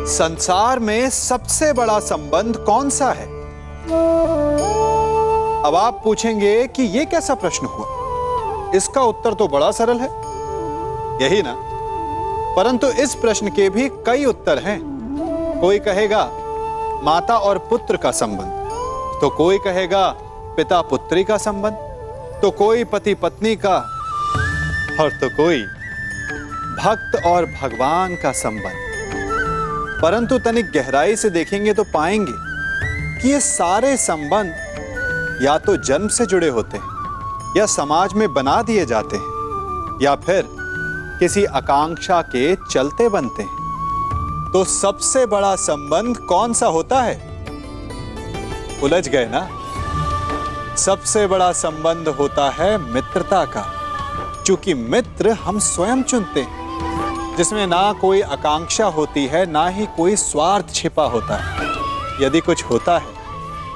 संसार में सबसे बड़ा संबंध कौन सा है? अब आप पूछेंगे कि यह कैसा प्रश्न हुआ? इसका उत्तर तो बड़ा सरल है, यही ना? परंतु इस प्रश्न के भी कई उत्तर हैं। कोई कहेगा माता और पुत्र का संबंध, तो कोई कहेगा पिता पुत्री का संबंध, तो कोई पति पत्नी का, और तो कोई भक्त और भगवान का संबंध। परंतु तनिक गहराई से देखेंगे तो पाएंगे कि ये सारे संबंध या तो जन्म से जुड़े होते हैं, या समाज में बना दिए जाते हैं, या फिर किसी आकांक्षा के चलते बनते हैं। तो सबसे बड़ा संबंध कौन सा होता है? उलझ गए ना? सबसे बड़ा संबंध होता है मित्रता का, क्योंकि मित्र हम स्वयं चुनते हैं, जिसमें ना कोई आकांक्षा होती है, ना ही कोई स्वार्थ छिपा होता है। यदि कुछ होता है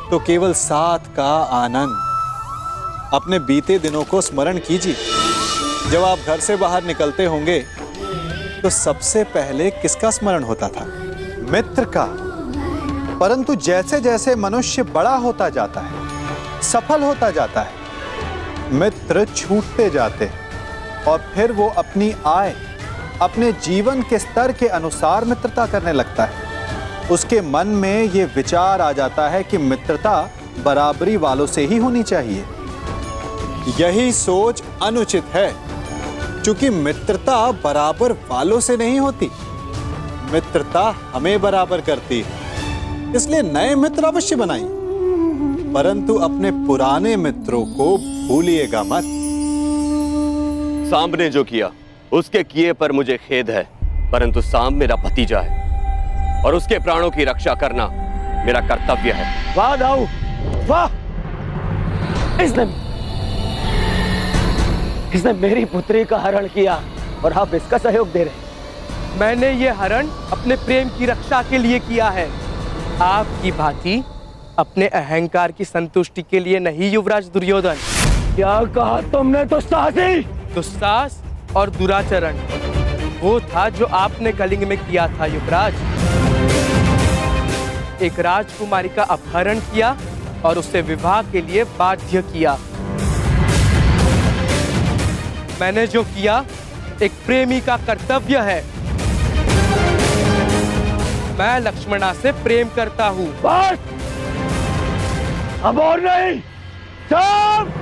तो केवल साथ का आनंद। अपने बीते दिनों को स्मरण कीजिए। जब आप घर से बाहर निकलते होंगे तो सबसे पहले किसका स्मरण होता था? मित्र का। परंतु जैसे जैसे मनुष्य बड़ा होता जाता है, सफल होता जाता है, मित्र छूटते जाते हैं, और फिर वो अपनी आय, अपने जीवन के स्तर के अनुसार मित्रता करने लगता है। उसके मन में ये विचार आ जाता है कि मित्रता बराबरी वालों से ही होनी चाहिए। यही सोच अनुचित है, क्योंकि मित्रता बराबर वालों से नहीं होती, मित्रता हमें बराबर करती है। इसलिए नए मित्र अवश्य बनाइए, परंतु अपने पुराने मित्रों को भूलिएगा मत। सांब ने जो किया उसके किए पर मुझे खेद है, परंतु सांब मेरा भतीजा है और उसके प्राणों की रक्षा करना मेरा कर्तव्य है। वाह दाऊ, वाह! इसने मेरी पुत्री का हरण किया और आप इसका सहयोग दे रहे। मैंने ये हरण अपने प्रेम की रक्षा के लिए किया है, आपकी भांति अपने अहंकार की संतुष्टि के लिए नहीं युवराज दुर्योधन। क्या कहा तुमने? दुस्साहस और दुराचरण वो था जो आपने कलिंग में किया था युवराज। एक राजकुमारी का अपहरण किया और उससे विवाह के लिए बाध्य किया। मैंने जो किया एक प्रेमी का कर्तव्य है। मैं लक्ष्मणा से प्रेम करता हूँ। बस, अब और नहीं। चुप!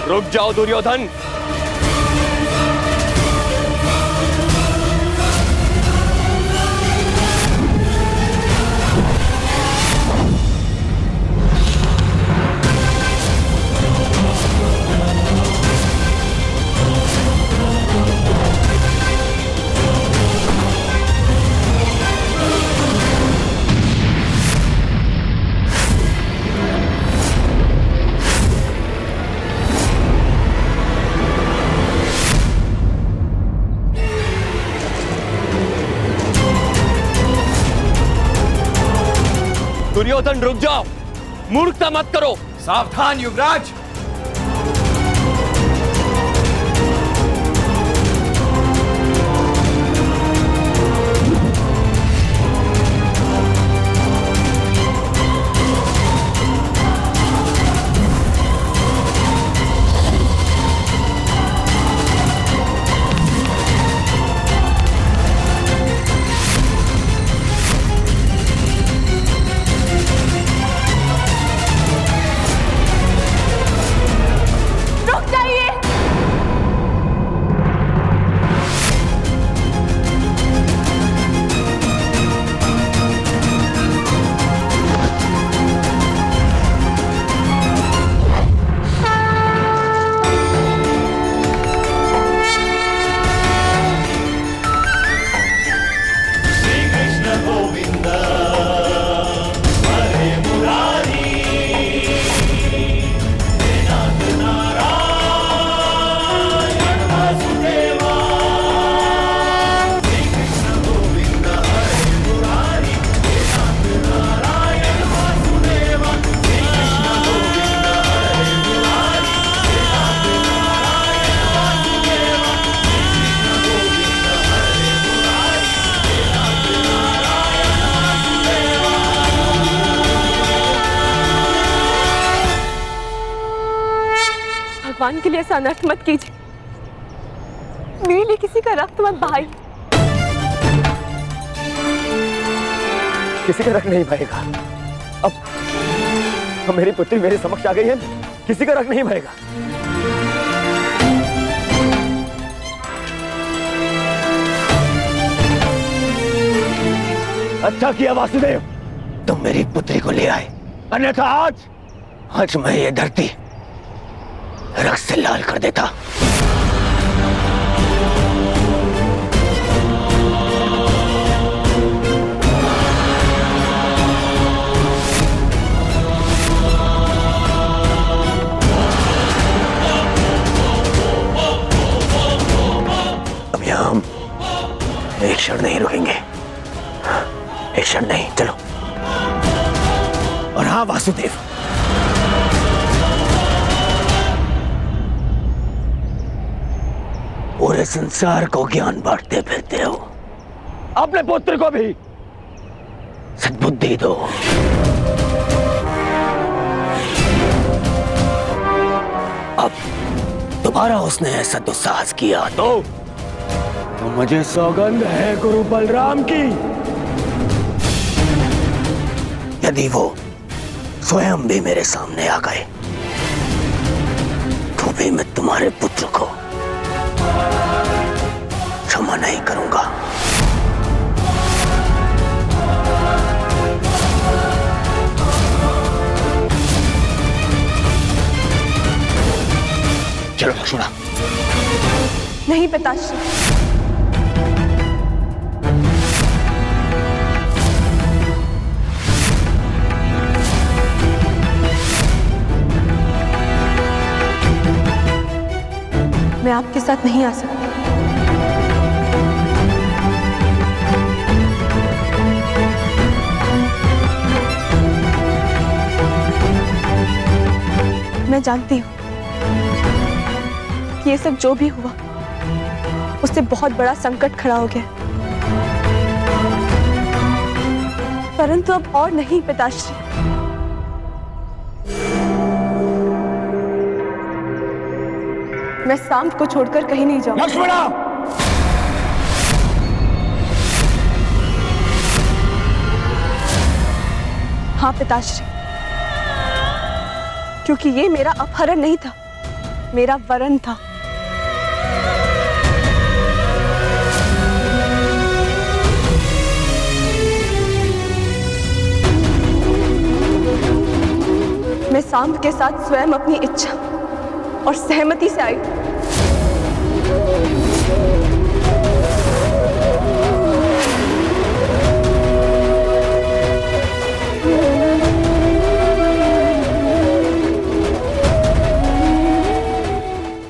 रुक जाओ दुर्योधन। दुर्योधन रुक जाओ, मूर्खता मत करो। सावधान युवराज। भगवान के लिए ऐसा अनर्थ मत कीजिए। मेरे लिए किसी का रक्त मत बहाइए। किसी का रख नहीं बहेगा। अब मेरी पुत्री मेरे समक्ष आ गई है, किसी का रख नहीं बहेगा। अच्छा किया वासुदेव, तुम मेरी पुत्री को ले आए, अन्यथा आज मैं ये धरती रक्त से लाल कर देता। अब यहां हम एक क्षण नहीं रुकेंगे, एक क्षण नहीं, चलो। और हाँ वासुदेव, पूरे संसार को ज्ञान बांटते फिरते हो, अपने पुत्र को भी सद्बुद्धि दो। अब दोबारा उसने ऐसा दुस्साहस किया तो मुझे सौगंध है गुरु बलराम की, यदि वो स्वयं भी मेरे सामने आ गए तो भी मैं तुम्हारे पुत्र को क्षमा नहीं करूंगा। चलो लक्ष्मणा। नहीं पिताश्री, मैं आपके साथ नहीं आ सकती। मैं जानती हूँ कि ये सब जो भी हुआ उससे बहुत बड़ा संकट खड़ा हो गया, परंतु अब और नहीं पिताश्री। मैं सांप को छोड़कर कहीं नहीं जाऊंगी। लक्ष्मणा! हाँ पिताश्री, क्योंकि ये मेरा अपहरण नहीं था, मेरा वरन था। मैं सांप के साथ स्वयं अपनी इच्छा और सहमति से आई।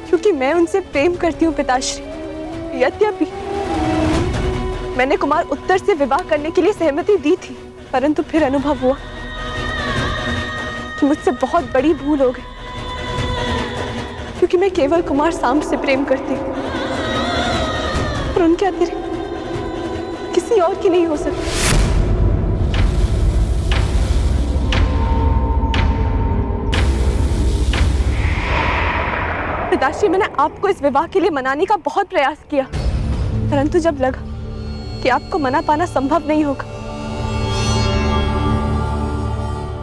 क्योंकि मैं उनसे प्रेम करती हूँ पिताश्री। यद्यपि मैंने कुमार उत्तर से विवाह करने के लिए सहमति दी थी, परंतु फिर अनुभव हुआ कि मुझसे बहुत बड़ी भूल हो गई, क्योंकि मैं केवल कुमार सांब से प्रेम करती हूँ और उनके अतिरिक्त किसी और की नहीं हो सकती। पिताश्री, मैंने आपको इस विवाह के लिए मनाने का बहुत प्रयास किया, परंतु जब लगा कि आपको मना पाना संभव नहीं होगा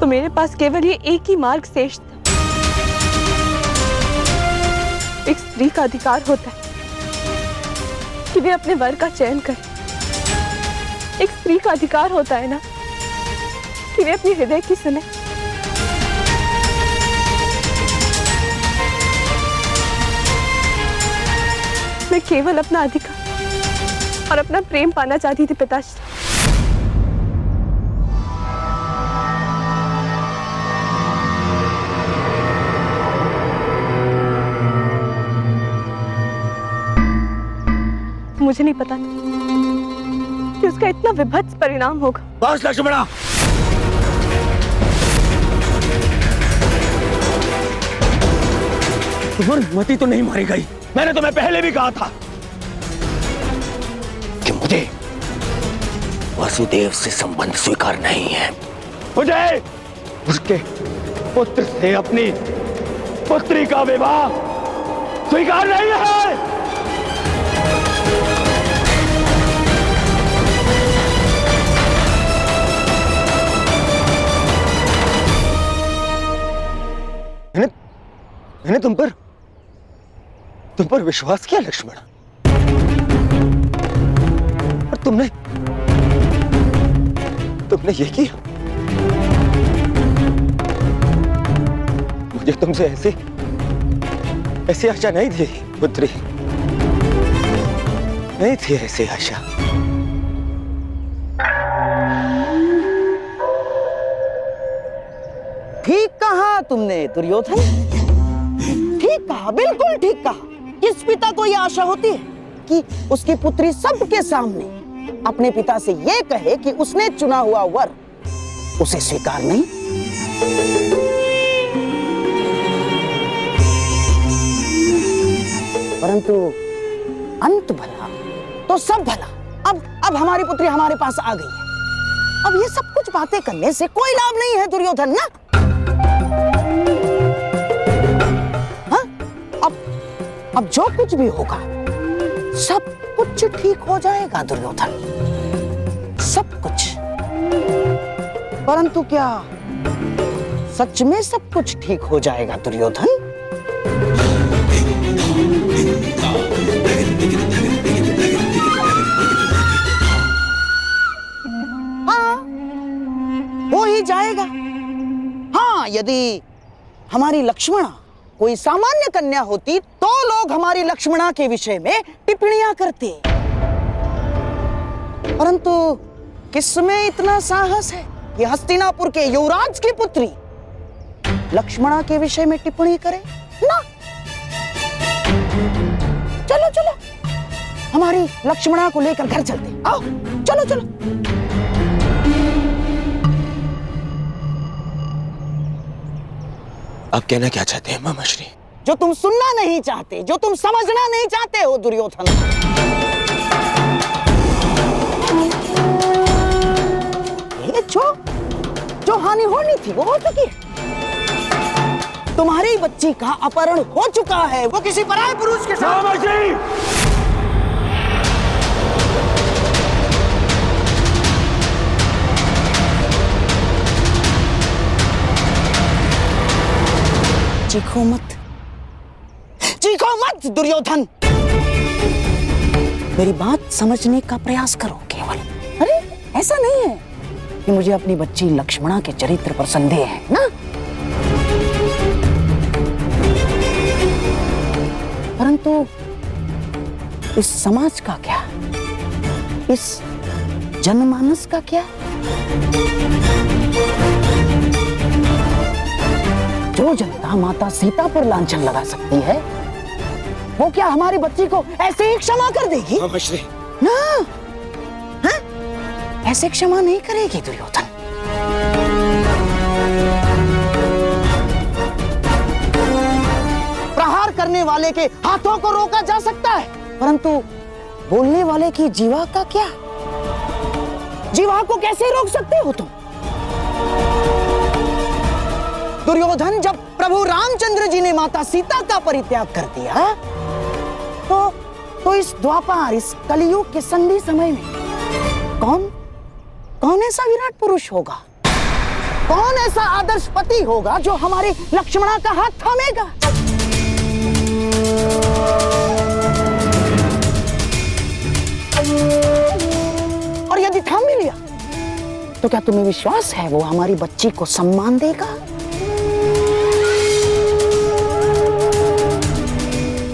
तो मेरे पास केवल ये एक ही मार्ग शेष था। एक स्त्री का अधिकार होता है कि वे अपने वर का चयन करे। एक स्त्री का अधिकार होता है ना कि वे अपने हृदय की सुने। मैं केवल अपना अधिकार और अपना प्रेम पाना चाहती थी पिताश्री। मुझे नहीं पता था कि उसका इतना विभत्स परिणाम होगा। बस लक्ष्मणा, तुम्हारी मति तो नहीं मारी गई। मैंने तुम्हें पहले भी कहा था कि मुझे वासुदेव से संबंध स्वीकार नहीं है। मुझे उसके पुत्र से अपनी पुत्री का विवाह स्वीकार नहीं है। मैंने तुम पर विश्वास किया लक्ष्मण, और तुमने ये किया। मुझे तुमसे ऐसी आशा नहीं थी पुत्री, नहीं थी ऐसी आशा। ठीक कहा तुमने दुर्योधन, ठीक कहा, बिल्कुल ठीक कहा। किस पिता को यह आशा होती है कि उसकी पुत्री सबके सामने अपने पिता से यह कहे कि उसने चुना हुआ वर उसे स्वीकार नहीं? परंतु अंत भला तो सब भला। अब हमारी पुत्री हमारे पास आ गई है। अब ये सब कुछ बातें करने से कोई लाभ नहीं है दुर्योधन ना। हाँ? अब जो कुछ भी होगा सब कुछ ठीक हो जाएगा दुर्योधन, सब कुछ। परंतु क्या सच में सब कुछ ठीक हो जाएगा दुर्योधन? हाँ, हो ही जाएगा। हाँ, यदि हमारी लक्ष्मणा कोई सामान्य कन्या होती तो लोग हमारी लक्ष्मणा के विषय में टिप्पणियां करते, परंतु किसमें इतना साहस है कि हस्तिनापुर के युवराज की पुत्री लक्ष्मणा के विषय में टिप्पणी करे ना? चलो चलो, हमारी लक्ष्मणा को लेकर घर चलते। आओ, चलो चलो। आप कहना क्या चाहते हैं मामाश्री? जो तुम सुनना नहीं चाहते, जो तुम समझना नहीं चाहते हो दुर्योधन। ये जो हानि होनी थी वो हो चुकी है। तुम्हारी बच्ची का अपहरण हो चुका है, वो किसी पराये पुरुष के साथ। मामाश्री! चीखो मत दुर्योधन, मेरी बात समझने का प्रयास करो केवल। अरे ऐसा नहीं है कि मुझे अपनी बच्ची लक्ष्मणा के चरित्र पर संदेह है ना, परंतु इस समाज का क्या, इस जनमानस का क्या? जो जनता माता सीता पर लांछन लगा सकती है, वो क्या हमारी बच्ची को ऐसे ही क्षमा कर देगी? मामाश्री! ना, हाँ? ऐसे क्षमा नहीं करेगी दुर्योधन। प्रहार करने वाले के हाथों को रोका जा सकता है, परंतु बोलने वाले की जीवा का क्या? जीवा को कैसे रोक सकते हो तुम? दुर्योधन, जब प्रभु रामचंद्र जी ने माता सीता का परित्याग कर दिया तो इस द्वापर, इस कलियुग के संधि समय में कौन ऐसा विराट पुरुष होगा, कौन ऐसा आदर्श पति होगा जो हमारे लक्ष्मणा का हाथ थामेगा? और यदि थाम भी लिया तो क्या तुम्हें विश्वास है वो हमारी बच्ची को सम्मान देगा?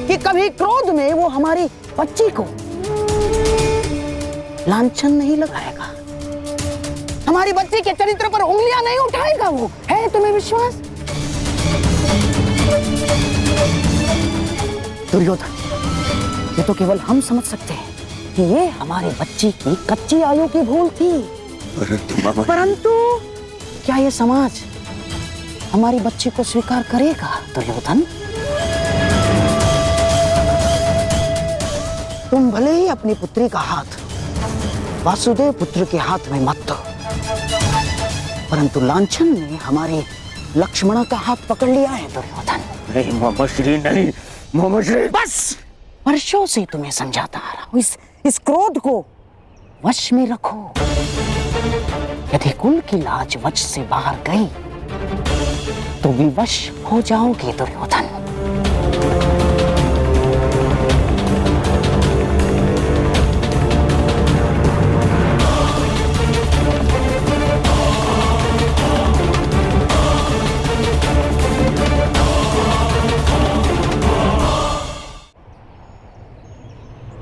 कि कभी क्रोध में वो हमारी बच्ची को लांछन नहीं लगाएगा, हमारी बच्ची के चरित्र पर उंगलियां नहीं उठाएगा? वो है तुम्हें विश्वास? दुर्योधन, ये तो केवल हम समझ सकते हैं कि ये हमारी बच्ची की कच्ची आयु की भूल थी, परंतु क्या ये समाज हमारी बच्ची को स्वीकार करेगा दुर्योधन? तुम भले ही अपनी पुत्री का हाथ वासुदेव पुत्र के हाथ में मत दो, परंतु लांछन ने हमारी लक्ष्मणा का हाथ पकड़ लिया है दुर्योधन। नहीं मामाश्री, नहीं, मोहम्मद बस वर्षों से तुम्हें समझाता आ रहा हूं, इस क्रोध को वश में रखो। यदि कुल की लाज वश से बाहर गई तो विवश हो जाओगे दुर्योधन।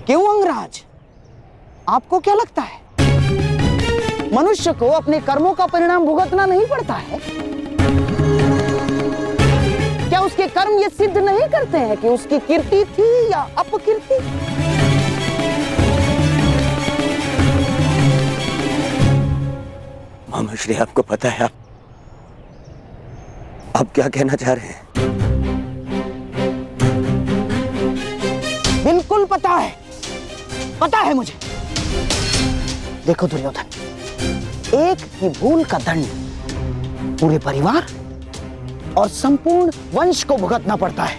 क्यों अंगराज, आपको क्या लगता है मनुष्य को अपने कर्मों का परिणाम भुगतना नहीं पड़ता है? क्या उसके कर्म ये सिद्ध नहीं करते हैं कि उसकी कीर्ति थी या अपकीर्ति? मोहम्मद श्री, आपको पता है आप क्या कहना चाह रहे हैं? बिल्कुल पता है मुझे। देखो दुर्योधन, एक की भूल का दंड पूरे परिवार और संपूर्ण वंश को भुगतना पड़ता है।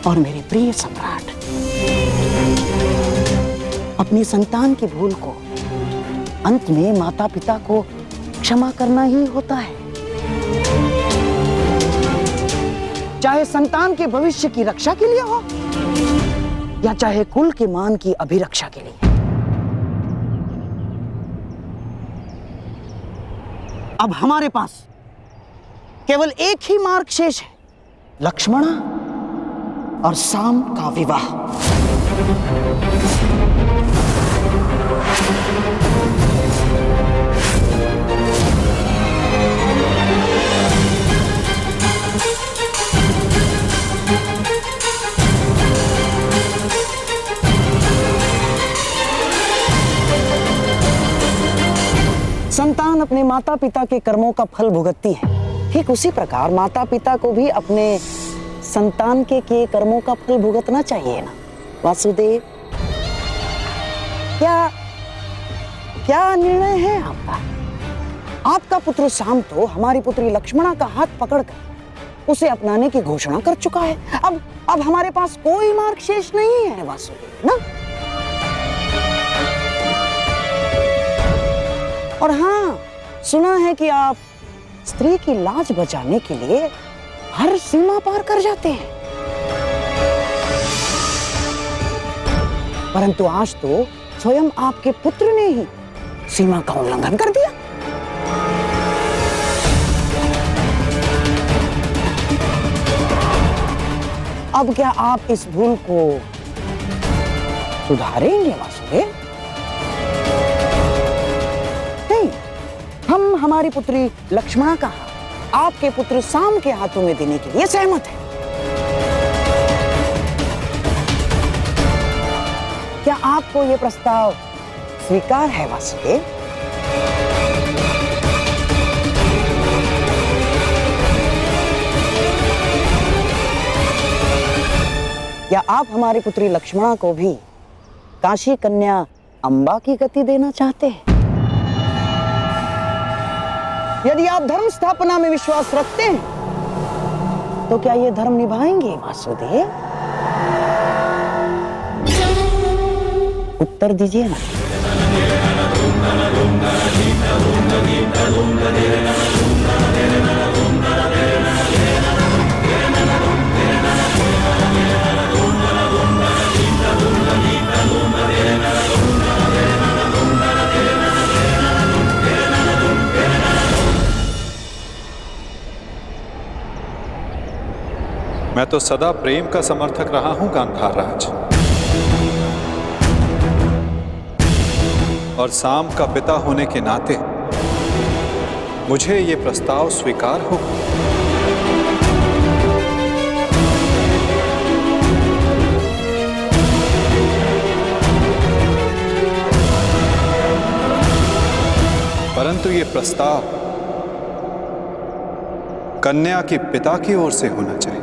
और मेरे प्रिय सम्राट, अपनी संतान की भूल को अंत में माता पिता को क्षमा करना ही होता है, चाहे संतान के भविष्य की रक्षा के लिए हो या चाहे कुल के मान की अभिरक्षा के लिए। अब हमारे पास केवल एक ही मार्ग शेष है, लक्ष्मणा और साम का विवाह। संतान अपने माता पिता के कर्मों का फल भुगतती है, ठीक उसी प्रकार माता पिता को भी अपने संतान के किए कर्मों का फल भुगतना चाहिए ना वासुदेव? क्या निर्णय है आपका? आपका पुत्र साम तो हमारी पुत्री लक्ष्मणा का हाथ पकड़कर उसे अपनाने की घोषणा कर चुका है। अब हमारे पास कोई मार्ग शेष नहीं है वासुदेव ना। और हाँ, सुना है कि आप स्त्री की लाज बचाने के लिए हर सीमा पार कर जाते हैं, परंतु आज तो स्वयं आपके पुत्र ने ही सीमा का उल्लंघन कर दिया। अब क्या आप इस भूल को सुधारेंगे वासुदेव? हम हमारी पुत्री लक्ष्मणा का आपके पुत्र साम के हाथों में देने के लिए सहमत हैं। क्या आपको यह प्रस्ताव स्वीकार है वासुदेव? क्या आप हमारी पुत्री लक्ष्मणा को भी काशी कन्या अंबा की गति देना चाहते हैं? यदि आप धर्म स्थापना में विश्वास रखते हैं तो क्या ये धर्म निभाएंगे वासुदेव? उत्तर दीजिए ना। मैं तो सदा प्रेम का समर्थक रहा हूं गांधार राज, और साम का पिता होने के नाते मुझे ये प्रस्ताव स्वीकार हो। परंतु ये प्रस्ताव कन्या के पिता की ओर से होना चाहिए।